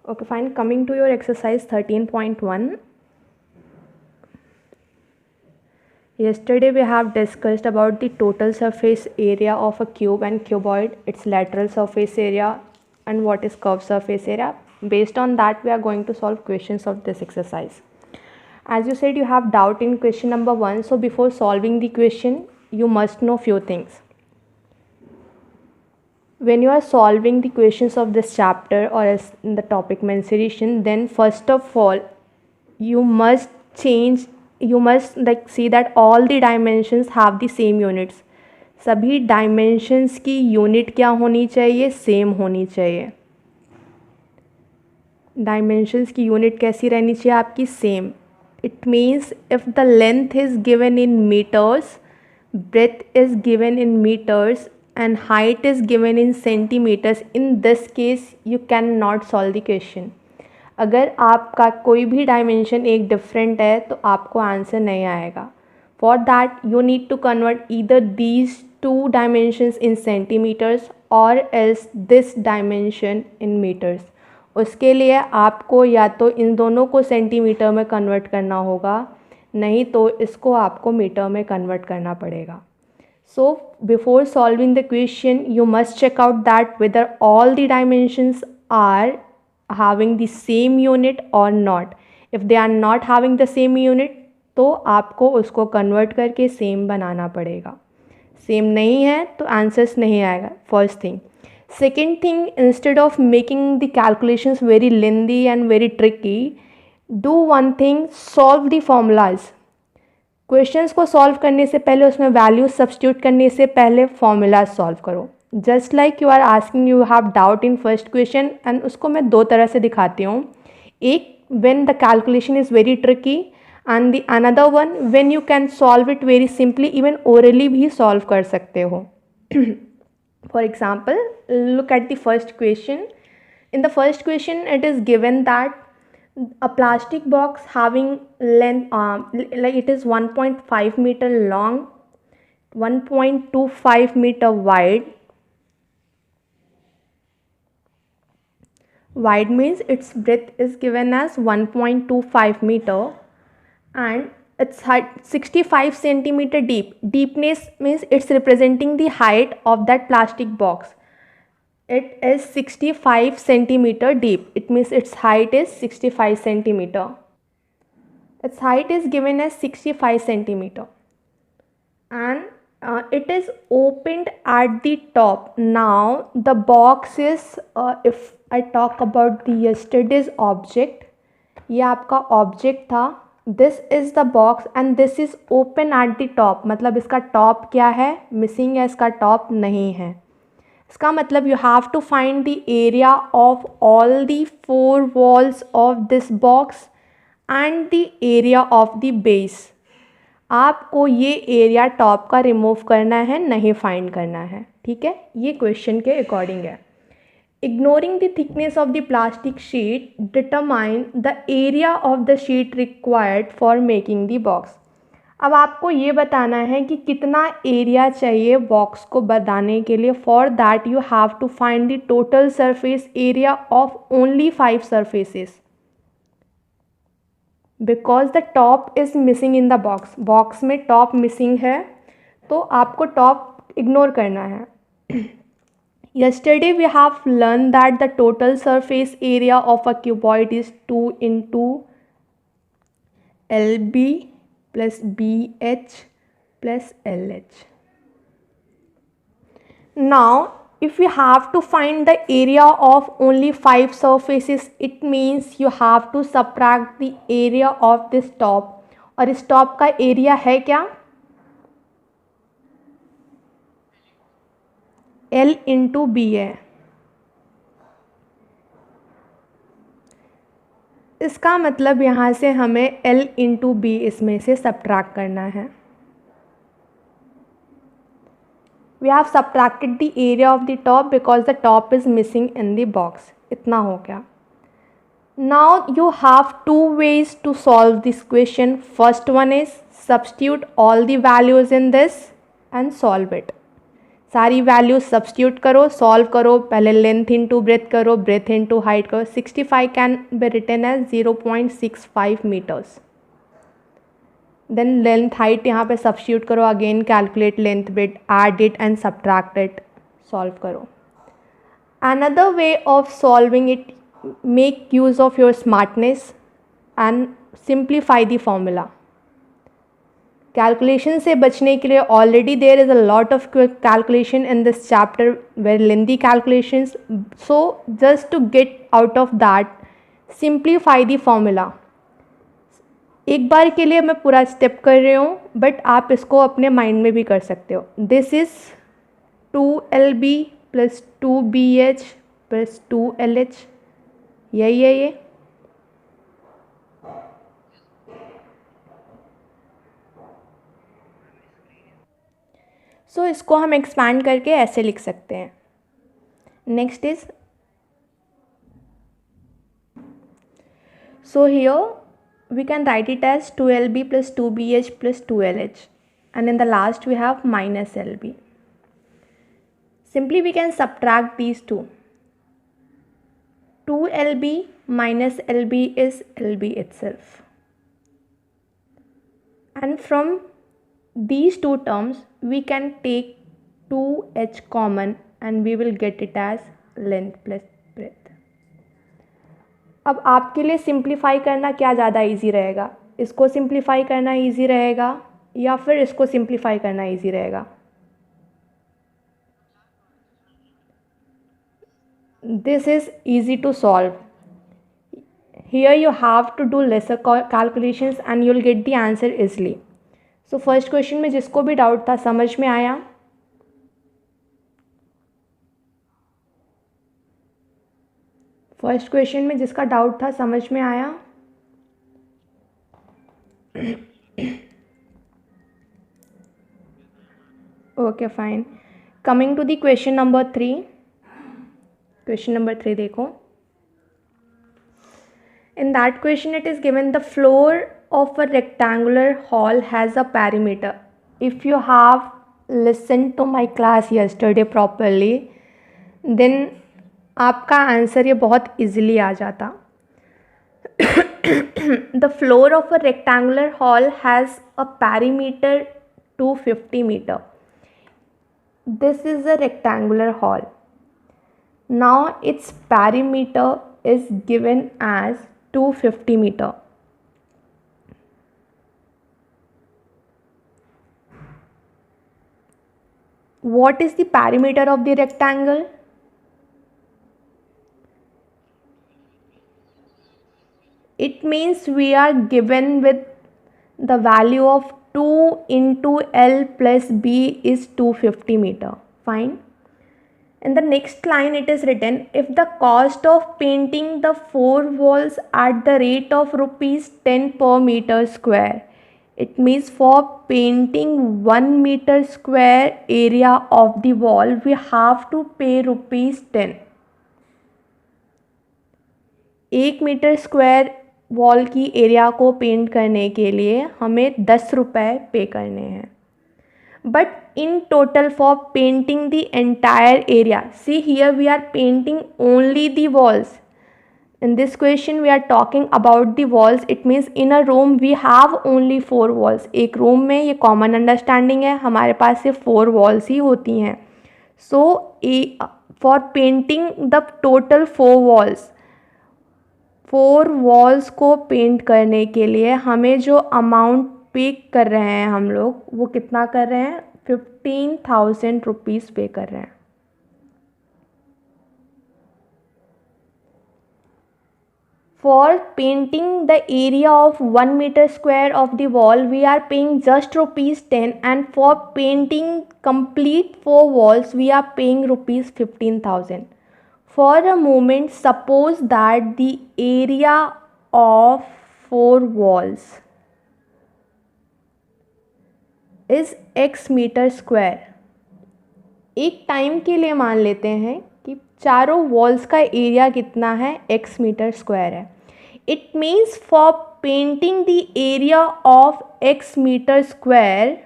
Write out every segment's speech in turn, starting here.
Okay, fine. Coming to your exercise 13.1. Yesterday we have discussed about the total surface area of a cube and cuboid, its lateral surface area, and what is curved surface area. Based on that, we are going to solve questions of this exercise. As you said, you have doubt in question number 1. So before solving the question, you must know few things. When you are solving the questions of this chapter or as in the topic mensuration, then first of all you must see that all the dimensions have the same units. सभी dimensions की unit क्या होनी चाहिए? Same होनी चाहिए. Dimensions की unit कैसी रहनी चाहिए आपकी? Same. It means if the length is given in metres, breadth is given in meters and height is given in centimeters, in this case you cannot solve the question. अगर आपका कोई भी dimension एक different है तो आपको answer नहीं आएगा. For that you need to convert either these two dimensions in centimetres और else this dimension in metres. उसके लिए आपको या तो इन दोनों को सेंटीमीटर में कन्वर्ट करना होगा, नहीं तो इसको आपको मीटर में कन्वर्ट करना पड़ेगा. So before solving the question you must check out that whether all the dimensions are having the same unit or not. if they are not having the same unit तो आपको उसको convert करके same बनाना पड़ेगा. Same नहीं है तो answers नहीं आएगा. First thing. Second thing, instead of making the calculations very lengthy and very tricky, do one thing, solve the formulas. Questions को सॉल्व करने से पहले, उसमें वैल्यूज सब्स्टिट्यूट करने से पहले फॉर्मूलाज सॉल्व करो. Just like you are asking, you have doubt in first question, and उसको मैं दो तरह से दिखाती हूँ. एक, when the calculation is very tricky, and the another one when you can solve it very simply, even orally भी solve कर सकते हो. For example, look at the first question. In the first question it is given that a plastic box having length like it is 1.5 meter long, 1.25 meter wide. Wide means its breadth is given as 1.25 meter and its height 65 centimeter deep. Deepness means it's representing the height of that plastic box. It is 65 centimeter deep. It means its height is 65 centimeter. Its height is given as 65 centimeter. And it is opened at the top. Now the box is, if I talk about the yesterday's object, ये आपका object था. This is the box and this is open at the top. मतलब इसका top क्या है? Missing है, इसका top नहीं है. इसका मतलब you have to find the area of all the four walls of this box and the area of the base. आपको ये एरिया टॉप का रिमूव करना है, नहीं फाइंड करना है. ठीक है, ये क्वेश्चन के अकॉर्डिंग है. Ignoring the thickness of the plastic sheet, determine the area of the sheet required for making the box. अब आपको ये बताना है कि कितना एरिया चाहिए बॉक्स को बनाने के लिए. For that you have to find the total surface area of only 5 surfaces, because the top is missing in the box. Box में टॉप मिसिंग है तो आपको टॉप इग्नोर करना है. yesterday we have learned that the total surface area of a cuboid is 2 into LB plus BH plus LH. Now if you have to find the area of only 5 surfaces, it means you have to subtract the area of this top. और इस top का area है क्या? L into B है. इसका मतलब यहाँ से हमें L into B इसमें से सब्ट्रैक्ट करना है. We have subtracted the area of the top because the top is missing in the box. इतना हो गया. Now you have 2 ways to solve this question. First one is substitute all the values in this and solve it. सारी values substitute करो, solve करो, पहले length into breadth करो, breadth into height करो. 65 can be written as 0.65 metres. Then length height यहाँ पे substitute करो, again calculate length breadth, add it and subtract it, solve करो. Another way of solving it, make use of your smartness and simplify the formula. Calculation से बचने के लिए already there is a lot of calculation in this chapter, very lengthy calculations. So just to get out of that, simplify the formula. एक बार के लिए मैं पूरा step कर रही हूँ, बट आप इसको अपने माइंड में भी कर सकते हो. This is 2LB plus 2BH plus 2LH, यही है ये. सो इसको हम एक्सपैंड करके ऐसे लिख सकते हैं. Next is, so here we can write it as 2LB plus 2BH plus 2LH and in the last we have minus LB. Simply we can subtract these two. 2LB minus LB is LB itself. And from these two terms we can take 2H common and we will get it as length plus breadth. अब आपके लिए simplify करना क्या ज़्यादा easy रहेगा? इसको simplify करना easy रहेगा या फिर इसको सिंप्लीफाई करना इजी रहेगा? This is easy to solve. Here you have to do lesser calculations and you'll get the answer easily. So first question में जिसको भी डाउट था समझ में आया? फर्स्ट क्वेश्चन में जिसका डाउट था समझ में आया? Okay fine. Coming to the question number 3. Question number 3 देखो. In that question it is given the floor of a rectangular hall has a perimeter. If you have listened to my class yesterday properly, then आपका answer ये बहुत easily आ जाता. The floor of a rectangular hall has a perimeter 250 meter. This is a rectangular hall. Now its perimeter is given as 250 meter. What is the perimeter of the rectangle? It means we are given with the value of 2 into L plus B is 250 meter. Fine. In the next line it is written, if the cost of painting the 4 walls at the rate of rupees 10 per meter square, it means for painting 1 meter square area of the wall we have to pay rupees 10. 1 metre square wall की area को paint करने के लिए हमें 10 रुपये पे करने हैं. But in total for painting the entire area, see here we are painting only the walls. In this question we are talking about the walls. It means in a room we have only 4 walls. एक room में ये common understanding है, हमारे पास सिर्फ 4 walls ही होती हैं. So for painting the total 4 walls, 4 walls को paint करने के लिए हमें जो अमाउंट पे कर रहे हैं हम लोग, वो कितना कर रहे हैं? 15,000 रुपीज़ पे कर रहे हैं. For painting the area of 1 meter square of the wall we are paying just rupees 10, and for painting complete 4 walls we are paying rupees 15,000. For a moment suppose that the area of 4 walls is x metre square. एक time के लिए मान लेते हैं कि चारों walls का area कितना है? x मीटर स्क्वायर है. It means for painting the area of x metre square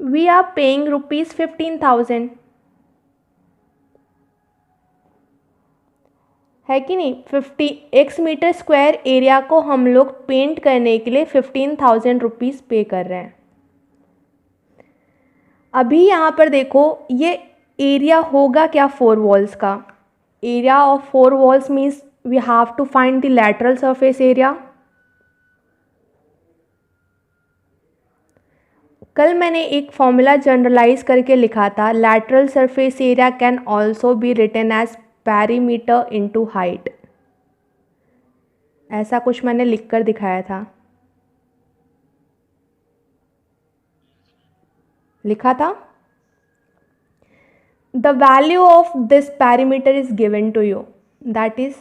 we are paying ₹15,000, है कि नहीं। 50 मीटर स्क्वायर एरिया को हम लोग पेंट करने के लिए 15,000 पे कर रहे हैं। अभी यहाँ पर देखो ये एरिया होगा क्या 4 वॉल्स का। Area of 4 walls means we have to find the lateral surface area. कल मैंने एक फॉर्मूला जनरलाइज करके लिखा था, lateral surface area can also be written as perimeter into height. ऐसा कुछ मैंने लिखकर दिखाया था, लिखा था। The value of this perimeter is given to you, that is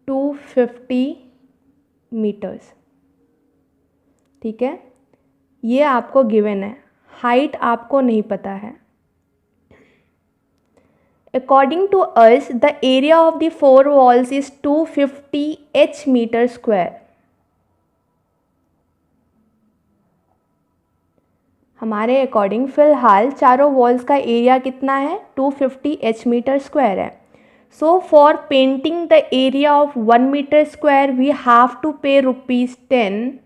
250 metres. ठीक है, ये आपको गिवन है, हाइट आपको नहीं पता है। According to us the area of the 4 walls is 250 H metre square. हमारे अकॉर्डिंग फिलहाल चारों वॉल्स का एरिया कितना है, 250 H मीटर स्क्वायर है। So for painting the area of 1 metre square we have to pay ₹10।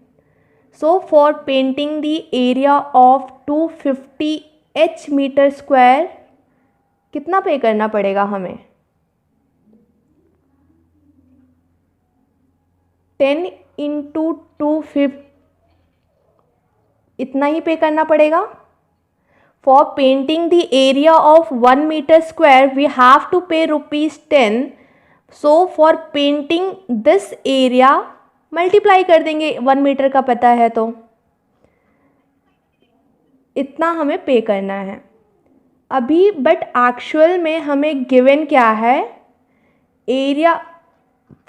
So for painting the area of 250 H metre square कितना pay करना पड़ेगा हमें, 10 इंटू 250, इतना ही पे करना पड़ेगा। For painting the area of 1 metre square we have to pay ₹10। So for painting this area multiply कर देंगे, 1 metre का पता है तो इतना हमें पे करना है अभी। बट एक्चुअल में हमें गिवन क्या है, एरिया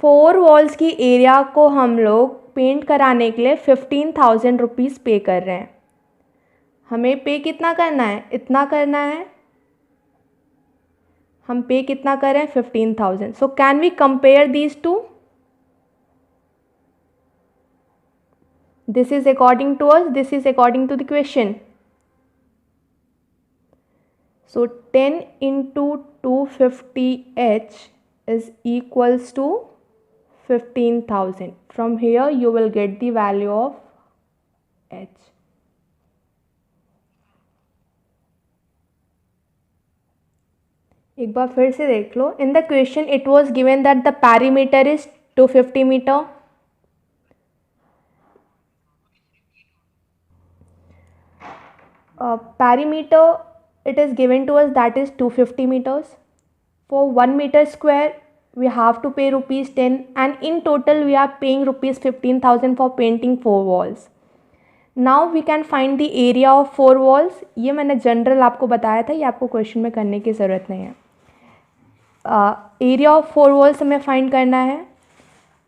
4 वॉल्स की एरिया को हम लोग पेंट कराने के लिए 15,000 पे कर रहे हैं। हमें पे कितना करना है, इतना करना है। हम पे कितना कर रहे हैं, 15,000। So can we compare these two. This is according to us, this is according to the question. So 10 into 250H is equals to 15,000. From here you will get the value of H. एक बार फिर से देख लो। In the question it was given that the perimeter is 250 meter. Perimeter it is given to us, that is 250 meters. For 1 meter square we have to pay ₹10, and in total we are paying ₹15,000 for painting 4 walls. Now we can find the area of 4 walls. ये मैंने general आपको बताया था, ये आपको question में करने की ज़रूरत नहीं है। एरिया ऑफ 4 वॉल्स हमें फाइंड करना है।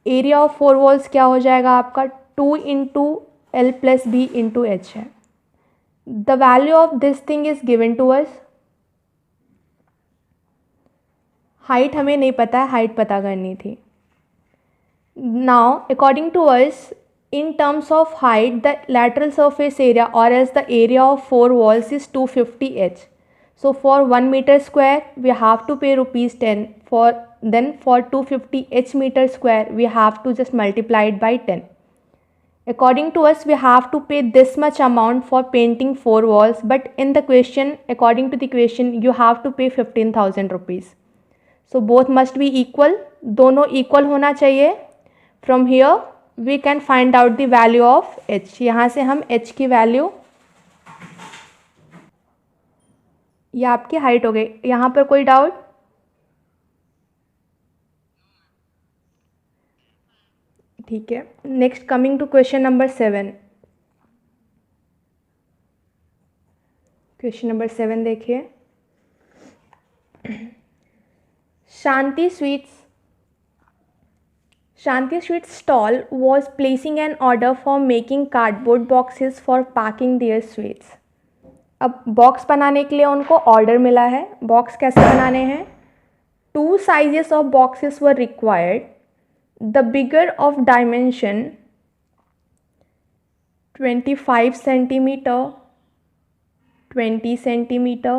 एरिया ऑफ 4 वॉल्स क्या हो जाएगा आपका, 2 into L plus B into H है। The value of this thing is given to us. Height हमें नहीं पता है, हाइट पता करनी थी। Now according to us, in terms of height, the lateral surface area or as the area of 4 walls is 250 H. So for 1 meter square we have to pay ₹10. For 250 H meter square we have to just multiply it by 10. According to us we have to pay this much amount for painting 4 walls, but in the question, according to the question, you have to pay ₹15,000. So both must be equal, दोनों equal होना चाहिए। From here we can find out the value of H. यहाँ से हम H की value, ये आपकी height हो गई। यहाँ पर कोई डाउट? ठीक है, next coming to question number 7। Question number 7 देखिए। Shanti sweets stall was placing an order for making cardboard boxes for packing their sweets. अब बॉक्स बनाने के लिए उनको ऑर्डर मिला है। बॉक्स कैसे बनाने हैं, 2 sizes of boxes were required. The bigger of dimension 25 centimeter 20 centimeter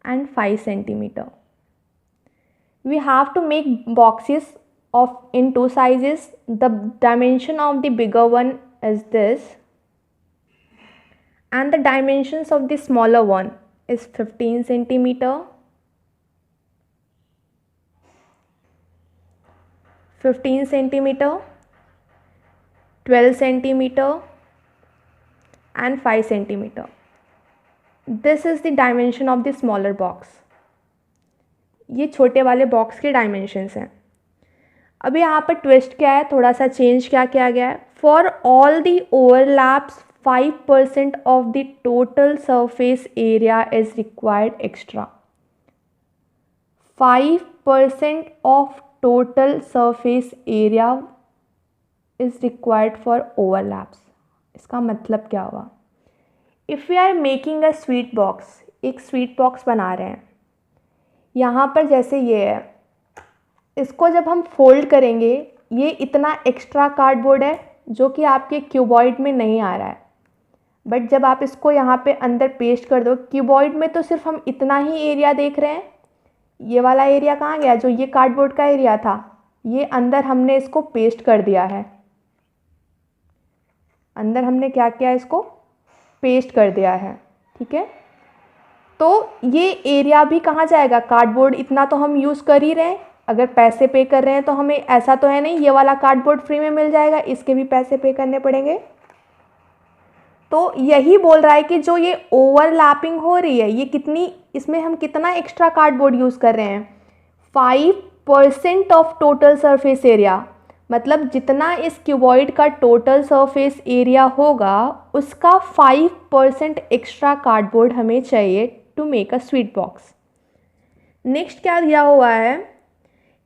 and 5 centimeter. We have to make boxes of in two sizes. The dimension of the bigger one is this, and the dimensions of the smaller one is 15 centimeter, 15 centimeter, 12 centimeter and 5 centimeter. This is the dimension of the smaller box. ये छोटे वाले box के dimensions हैं. अब यहाँ पर twist क्या है, थोड़ा सा चेंज क्या किया गया है. For all the overlaps 5% of the total surface area is required extra. 5% of total surface area is required for overlaps. इसका मतलब क्या हुआ. If we are making a sweet box, एक स्वीट बॉक्स बना रहे हैं. यहाँ पर जैसे ये है, इसको जब हम फोल्ड करेंगे, ये इतना एक्स्ट्रा कार्डबोर्ड है जो कि आपके क्यूबॉइड में नहीं आ रहा है. बट जब आप इसको यहाँ पे अंदर पेस्ट कर दो, क्यूबॉइड में तो सिर्फ हम इतना ही एरिया देख रहे हैं. ये वाला एरिया कहाँ गया, जो ये कार्डबोर्ड का एरिया था, ये अंदर हमने इसको पेस्ट कर दिया है. अंदर हमने क्या किया, इसको पेस्ट कर दिया है. ठीक है, तो ये एरिया भी कहाँ जाएगा, कार्डबोर्ड इतना तो हम यूज़ कर ही रहे हैं. अगर पैसे पे कर रहे हैं तो हमें ऐसा तो है नहीं ये वाला कार्डबोर्ड फ्री में मिल जाएगा, इसके भी पैसे पे करने पड़ेंगे. तो यही बोल रहा है कि जो ये ओवरलैपिंग हो रही है, ये कितनी, इसमें हम कितना एक्स्ट्रा कार्डबोर्ड यूज़ कर रहे हैं. 5% ऑफ टोटल सरफेस एरिया, मतलब जितना इस क्यूबॉइड का टोटल सरफेस एरिया होगा उसका 5% एक्स्ट्रा कार्डबोर्ड हमें चाहिए to make a sweet box. Next क्या दिया हुआ है,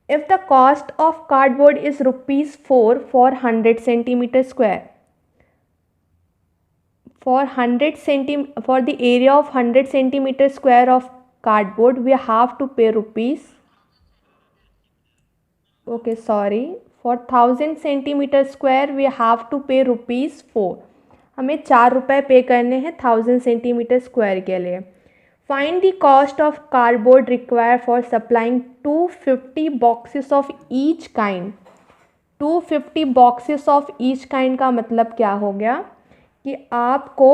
if the cost of cardboard is ₹4 for 100 centimetre square. For the area of 100 centimeter square of cardboard, we have to pay rupees. Okay, sorry. For 1000 centimeter square, we have to pay ₹4. हमें 4 रुपये पे करने हैं 1000 centimetre square के लिए. Find the cost of cardboard require for supplying 250 boxes of each kind. 250 boxes of each kind का मतलब क्या हो गया कि आपको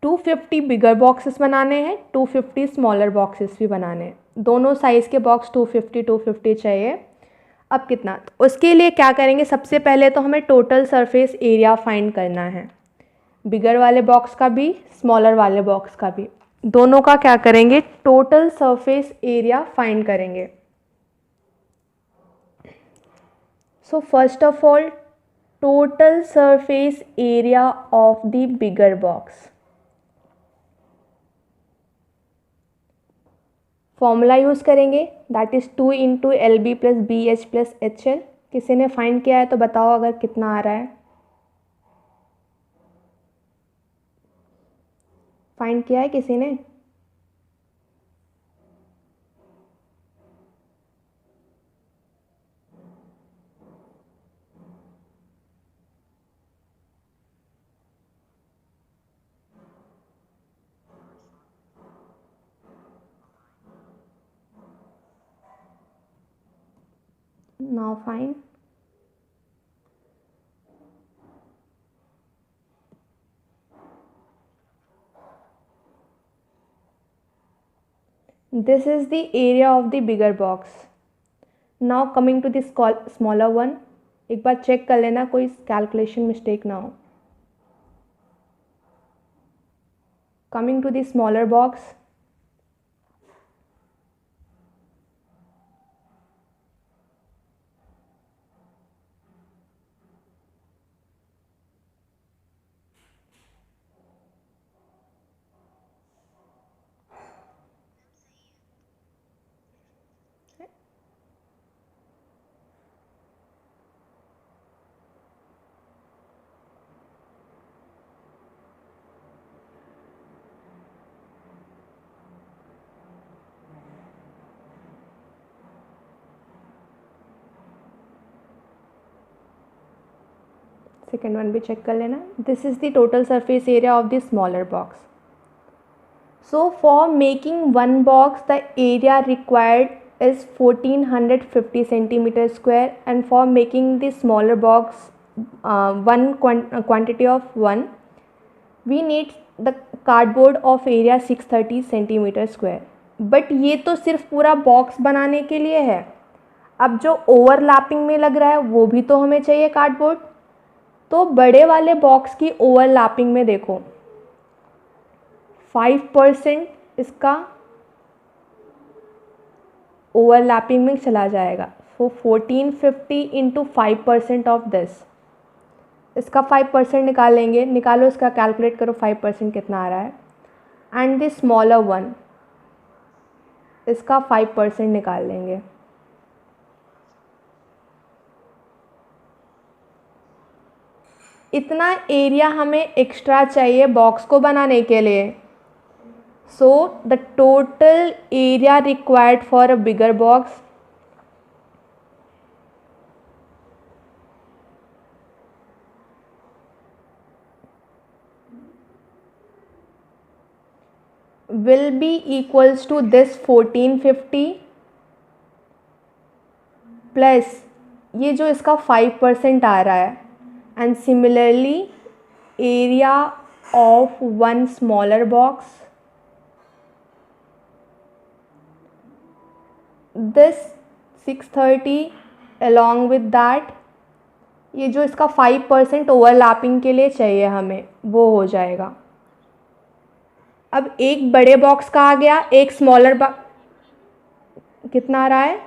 250 बिगर बॉक्सेस बनाने हैं, 250 स्मॉलर बॉक्सेस भी बनाने हैं. दोनों साइज़ के बॉक्स 250 चाहिए. अब कितना, उसके लिए क्या करेंगे, सबसे पहले तो हमें टोटल सरफेस एरिया फाइंड करना है. बिगर वाले बॉक्स का भी, स्मॉलर वाले बॉक्स का भी, दोनों का क्या करेंगे, टोटल सरफेस एरिया फाइंड करेंगे. So first of all total surface area of the bigger box. Formula use करेंगे, that is 2 into LB plus BH plus HL. किसी ने फाइंड किया है तो बताओ अगर कितना आ रहा है. फाइंड किया है किसी ने. Now fine. This is the area of the bigger box. Now coming to the smaller one. एक बार चेक कर लेना कोई कैलकुलेशन मिस्टेक ना हो. Coming to the smaller box. Second one भी चेक कर लेना. This is the total surface area of the smaller box. So for making one box, the area required is 1450 centimeter square, and for making the smaller box, quantity of one, we need the cardboard of area 630 centimeter square. But ये तो सिर्फ पूरा box बनाने के लिए है. अब जो ओवरलैपिंग में लग रहा है वो भी तो हमें चाहिए कार्डबोर्ड. तो बड़े वाले बॉक्स की ओवरलैपिंग में देखो 5% इसका ओवरलैपिंग में चला जाएगा. सो 1450 इंटू 5% ऑफ दिस, इसका 5% निकालेंगे. निकालो, इसका कैलकुलेट करो 5% कितना आ रहा है. एंड द स्मॉलर वन, इसका 5% निकाल लेंगे. इतना एरिया हमें एक्स्ट्रा चाहिए बॉक्स को बनाने के लिए. So the total area required for a bigger box will be equals to this 1450 plus ये जो इसका 5% आ रहा है, and similarly area of one smaller box, this 630 along with that, ये जो इसका 5% ओवरलैपिंग के लिए चाहिए हमें वो हो जाएगा. अब एक बड़े बॉक्स का आ गया, एक स्मॉलर कितना आ रहा है?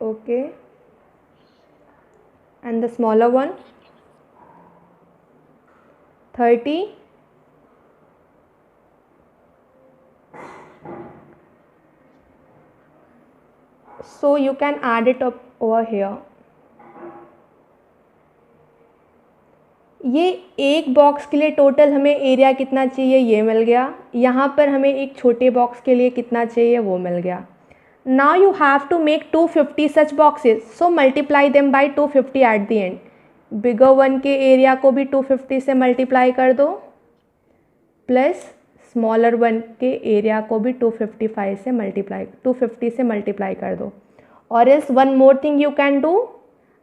Okay, and the smaller one 30. So you can add it up over here. ये एक बॉक्स के लिए टोटल हमें एरिया कितना चाहिए ये मिल गया. यहाँ पर हमें एक छोटे बॉक्स के लिए कितना चाहिए वो मिल गया. Now you have to make 250 such boxes, so multiply them by 250 at the end. Bigger one के एरिया को भी 250 से मल्टीप्लाई कर दो, प्लस स्मॉलर वन के एरिया को भी 250 से मल्टीप्लाई कर दो. और इस one more thing you can do,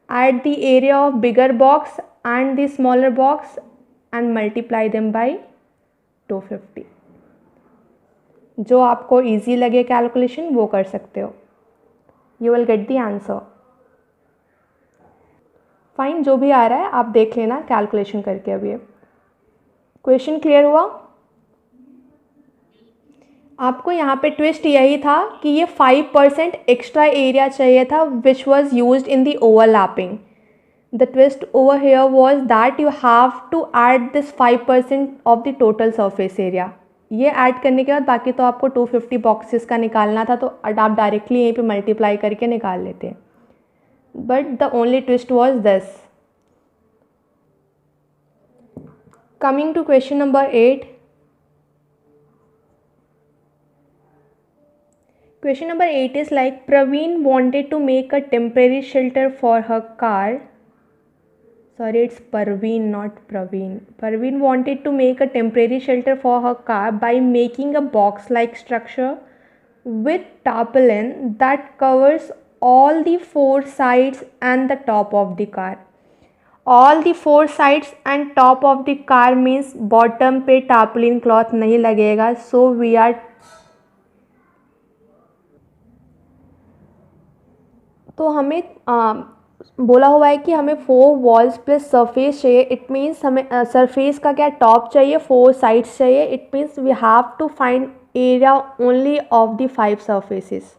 add the area of bigger box and the smaller box and multiply them by 250. जो आपको easy लगे कैलकुलेशन वो कर सकते हो. You will get the answer. Fine, जो भी आ रहा है आप देख लेना कैलकुलेशन करके. अभी क्वेश्चन क्लियर हुआ? आपको यहाँ पे ट्विस्ट यही था कि ये 5% एक्स्ट्रा एरिया चाहिए था which was used in the overlapping. The twist over here was that you have to add this 5% of the total surface area. ये ऐड करने के बाद बाकी तो आपको 250 बॉक्सेस का निकालना था, तो आप डायरेक्टली यहीं पे मल्टीप्लाई करके निकाल लेते. But the only twist was this. Coming to question number 8. Question number 8 is like Praveen wanted to make a temporary shelter for her car. Sorry, it's Parveen, not Praveen. Parveen wanted to make a temporary shelter for her car by making a box-like structure with tarpaulin that covers all the four sides and the top of the car. All the four sides and top of the car means bottom पे tarpaulin cloth नहीं लगेगा. So we are तो हमें बोला हुआ है कि हमें 4 वॉल्स प्लस सरफेस चाहिए. इट मीन्स हमें सरफेस का क्या टॉप चाहिए, 4 साइड्स चाहिए. It means we have to find area only of the 5 surfaces.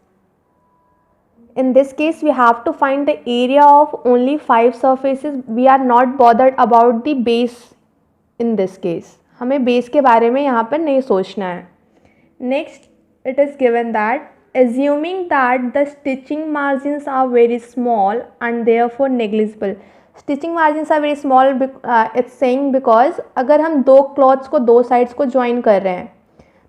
In this case we have to find the area of only 5 surfaces. We are not bothered about the base. In this case हमें base के बारे में यहाँ पर नहीं सोचना है. Next, it is given that assuming that the stitching margins are very small and therefore negligible. Stitching margins are very small, it's saying because अगर हम दो क्लॉथ्स को दो साइड्स को ज्वाइन कर रहे हैं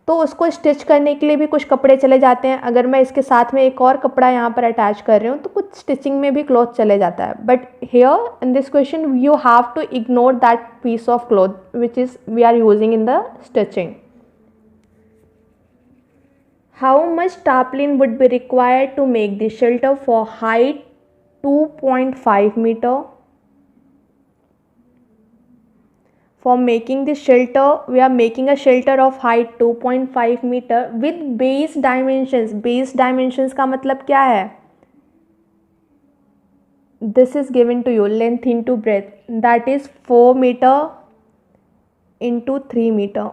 तो उसको स्टिच करने के लिए भी कुछ कपड़े चले जाते हैं। अगर मैं इसके साथ में एक और कपड़ा यहाँ पर अटैच कर रही हूँ तो कुछ स्टिचिंग में भी क्लॉथ चले जाता है। But here in this question you have to ignore that piece of cloth which is we are using in the stitching. How much tarpaulin would be required to make the shelter for height 2.5 meter? For making the shelter, we are making a shelter of height 2.5 meter with base dimensions. Base dimensions का मतलब क्या है? This is given to you, length into breadth, that is 4 meter into 3 meter.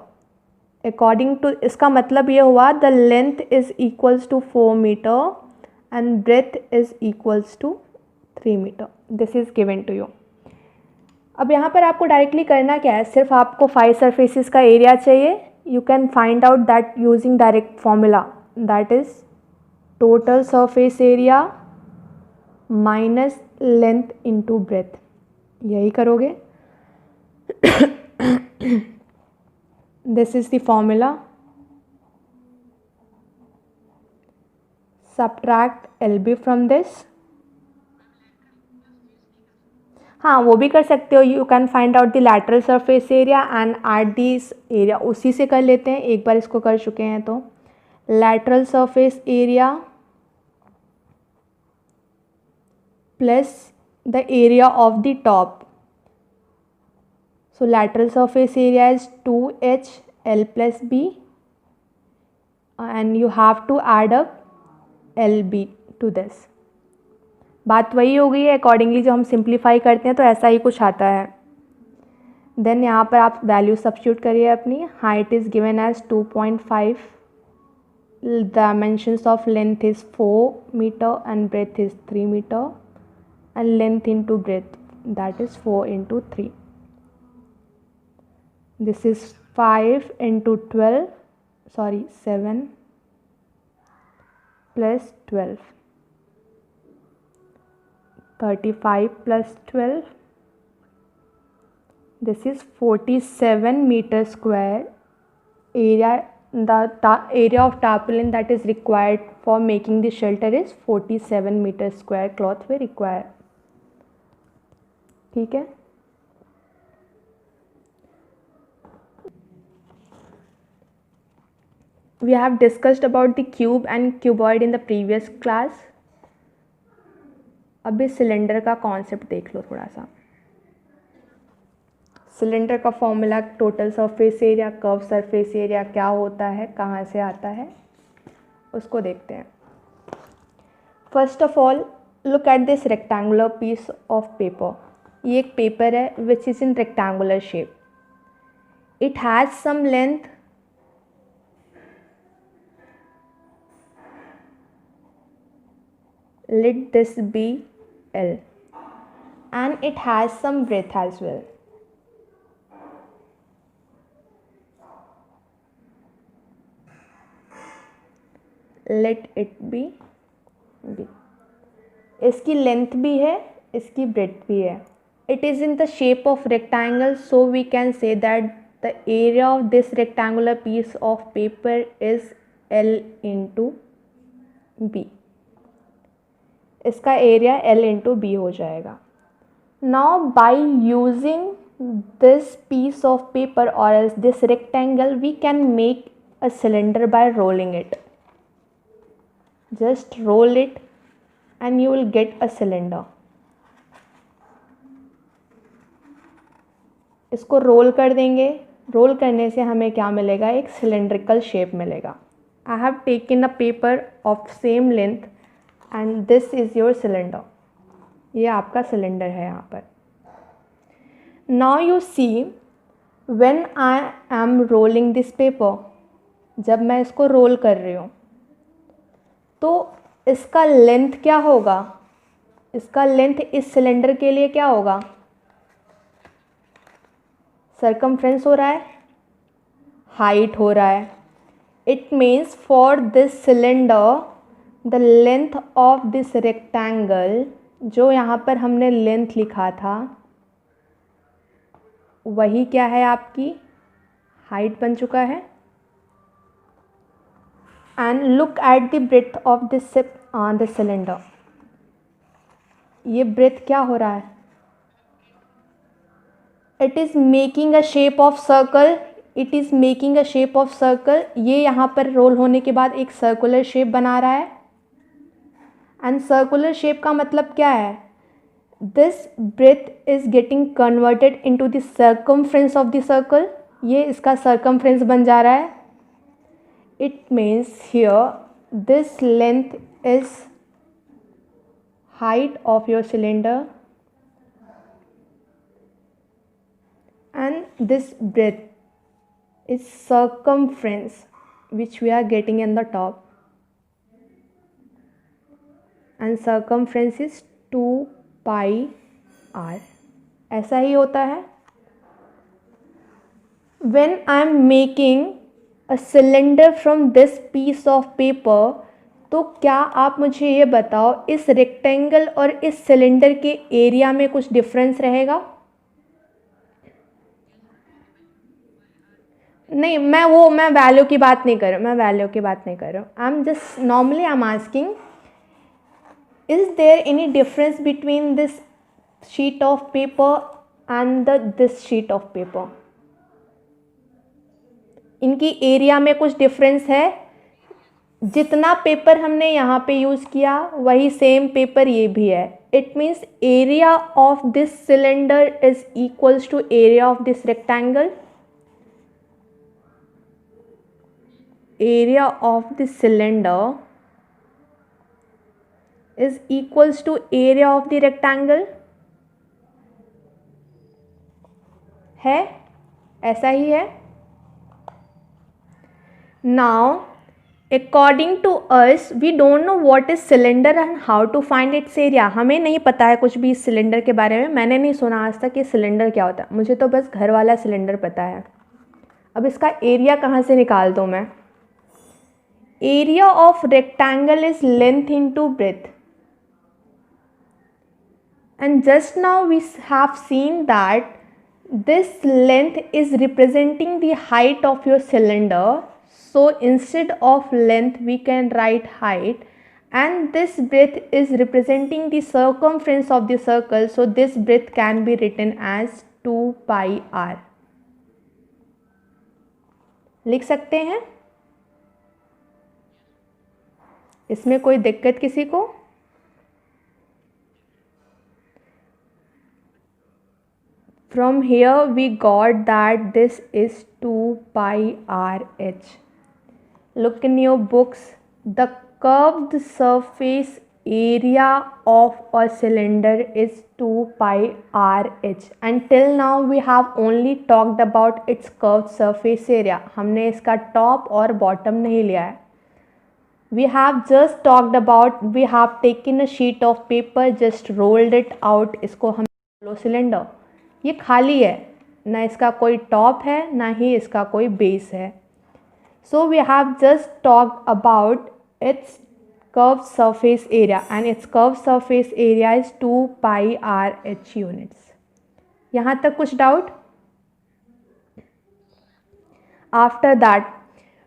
According to इसका मतलब ये हुआ the length is equals to 4 meter and breadth is equals to 3 meter. This is given to you. अब यहाँ पर आपको directly करना क्या है, सिर्फ आपको 5 सरफेसेस का एरिया चाहिए. You can find out that using direct formula, that is total surface area minus length into breath. यही करोगे. This is the formula. Subtract LB from this. हाँ, वो भी कर सकते हो. You can find out the lateral surface area and add this area. उसी से कर लेते हैं, एक बार इसको कर चुके हैं. तो lateral surface area plus the area of the top. So lateral surface area is 2HL + B and you have to add up LB to this. बात वही हो गई है. अकॉर्डिंगली जो हम सिंप्लीफाई करते हैं तो ऐसा ही कुछ आता है. देन यहाँ पर आप वैल्यू सब्स्टिट्यूट करिए अपनी. Height is given as 2.5, dimensions of length is 4 metre and breadth is 3 metre and length into breadth that is 4 × 3. This is 5 × 12 sorry 7 + 12. 35 + 12. This is 47 meter square area. The area of tarpaulin that is required for making the shelter is 47 meter square cloth we require. ठीक है. We have discussed about the cube and cuboid in the previous class. अभी cylinder का concept देख लो थोड़ा सा. Cylinder का formula, total surface area, curve surface area क्या होता है, कहाँ से आता है, उसको देखते हैं. First of all look at this rectangular piece of paper. ये एक पेपर है which is in rectangular shape. It has some length. Let this be L and it has some breadth as well. Let it be B. इसकी length भी है, इसकी breath भी है. It is in the shape of rectangle, so we can say that the area of this rectangular piece of paper is L × B. इसका area L × B हो जाएगा. Now by using this piece of paper और else this rectangle we can make a cylinder by rolling it. Just roll it and you will get a cylinder. इसको roll कर देंगे. Role करने से हमें क्या मिलेगा, एक सिलेंड्रिकल शेप मिलेगा. I have taken a paper of same length and this is your cylinder. ये आपका सिलेंडर है यहाँ पर. Now you see when I am rolling this paper, जब मैं इसको रोल कर रही हूँ तो इसका लेंथ क्या होगा, इसका लेंथ इस सिलेंडर के लिए क्या होगा, सर्कमफ्रेंस हो रहा है, हाइट हो रहा है. It means for this cylinder the length of this rectangle, जो यहाँ पर हमने लेंथ लिखा था वही क्या है, आपकी हाइट बन चुका है. And look at the breadth of this cylinder. ये ब्रेथ क्या हो रहा है? It is making a shape of circle. It is making a shape of circle. ये यहाँ पर रोल होने के बाद एक सर्कुलर शेप बना रहा है. एंड सर्कुलर शेप का मतलब क्या है? This breadth is getting converted into the circumference of the circle. ये इसका सर्कमफ्रेंस बन जा रहा है. It means here this length is height of your cylinder and this breadth is circumference which we are getting in the top, and circumference is 2 pi r. ऐसा ही होता है. When I am making a cylinder from this piece of paper, तो क्या आप मुझे ये बताओ इस रेक्टेंगल और इस सिलेंडर के एरिया में कुछ डिफरेंस रहेगा? नहीं, मैं वैल्यू की बात नहीं कर रहा हूँ. I am just normally I am asking, is there any difference between this sheet of paper and this sheet of paper? इनकी एरिया में कुछ डिफरेंस है? जितना पेपर हमने यहाँ पे यूज़ किया वही सेम पेपर ये भी है. It means area of this cylinder is equals to area of this rectangle. Area of this cylinder is equals to area of the rectangle. है, ऐसा ही है. Now according to us we don't know what is cylinder and how to find its area. हमें नहीं पता है कुछ भी इस सिलेंडर के बारे में. मैंने नहीं सुना आज तक कि सिलेंडर क्या होता है. मुझे तो बस घर वाला सिलेंडर पता है. अब इसका एरिया कहाँ से निकाल दूँ मैं? Area of rectangle is length into breadth. And just now we have seen that this length is representing the height of your cylinder. So instead of length we can write height, and this breadth is representing the circumference of the circle, so this breadth can be written as 2 pi r. लिख सकते हैं? इसमें कोई दिक्कत किसी को? From here we got that this is 2 pi r h. Look in your books. The curved surface area of a cylinder is 2 pi r h. Until now we have only talked about its curved surface area. हमने इसका top और bottom नहीं लिया है. We have just talked about, we have taken a sheet of paper, just rolled it out. इसको हम hollow cylinder. ये खाली है, ना इसका कोई टॉप है ना ही इसका कोई बेस है. So we have just talked about its curved surface area, and its curved surface area is 2 pi r h units. यहाँ तक कुछ doubt? After that,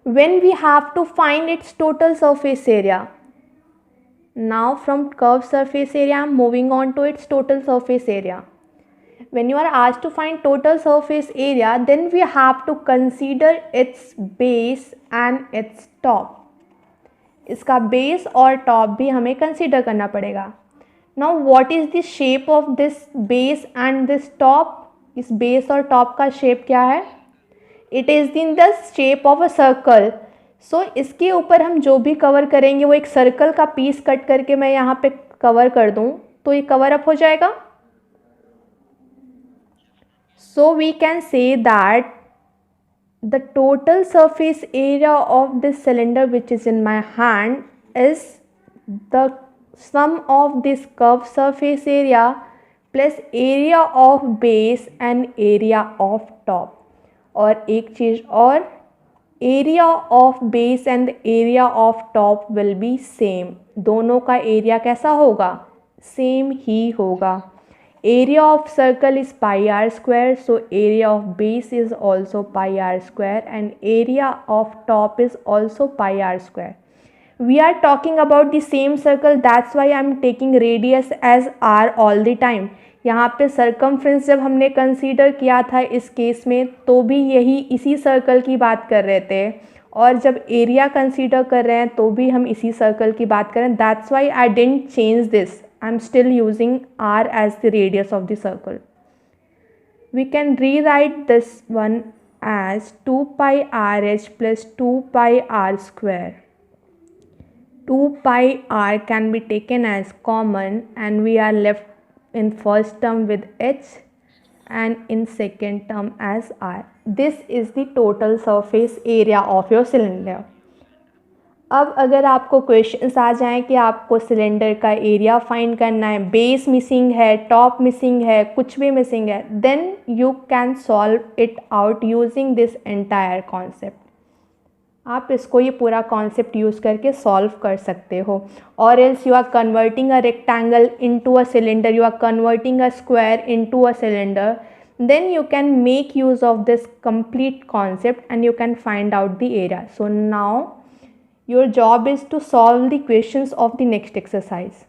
when we have to find its total surface area, now from curved surface area I am moving on to its total surface area. When you are asked to find total surface area, then we have to consider its base and its top. इसका base और top भी हमें consider करना पड़ेगा. Now what is the shape of this base and this top? इस base और top का shape क्या है? It is in the shape of a circle. So इसके ऊपर हम जो भी cover करेंगे वो एक circle का piece cut करके मैं यहाँ पे cover कर दूँ तो ये cover up हो जाएगा. So we can say that the total surface area of this cylinder which is in my hand is the sum of this curved surface area plus area of base and area of top. और एक चीज़ और, area of base and area of top will be same. दोनों का area कैसा होगा? Same ही होगा. Area of circle is pi r square, so area of base is also pi r square and area of top is also pi r square. We are talking about the same circle, that's why I am taking radius as r all the time. यहाँ पे circumference जब हमने consider किया था इस case में तो भी यही इसी सर्कल की बात कर रहे थे, और जब एरिया कंसीडर कर रहे हैं तो भी हम इसी सर्कल की बात कर रहे हैं. That's why I didn't change this, I am still using r as the radius of the circle. We can rewrite this one as 2 pi rh plus 2 pi r square. 2 pi r can be taken as common and we are left in first term with h and in second term as r. This is the total surface area of your cylinder. अब अगर आपको questions आ जाएं कि आपको cylinder का area find करना है, base missing है, टॉप मिसिंग है, कुछ भी मिसिंग है, then you can solve it out using this entire concept. आप इसको ये पूरा कॉन्सेप्ट यूज़ करके सॉल्व कर सकते हो. और else you are converting a rectangle into a cylinder, you are converting a square into a cylinder, then you can make use of this complete concept and you can find out the area. So now your job is to solve the questions of the next exercise.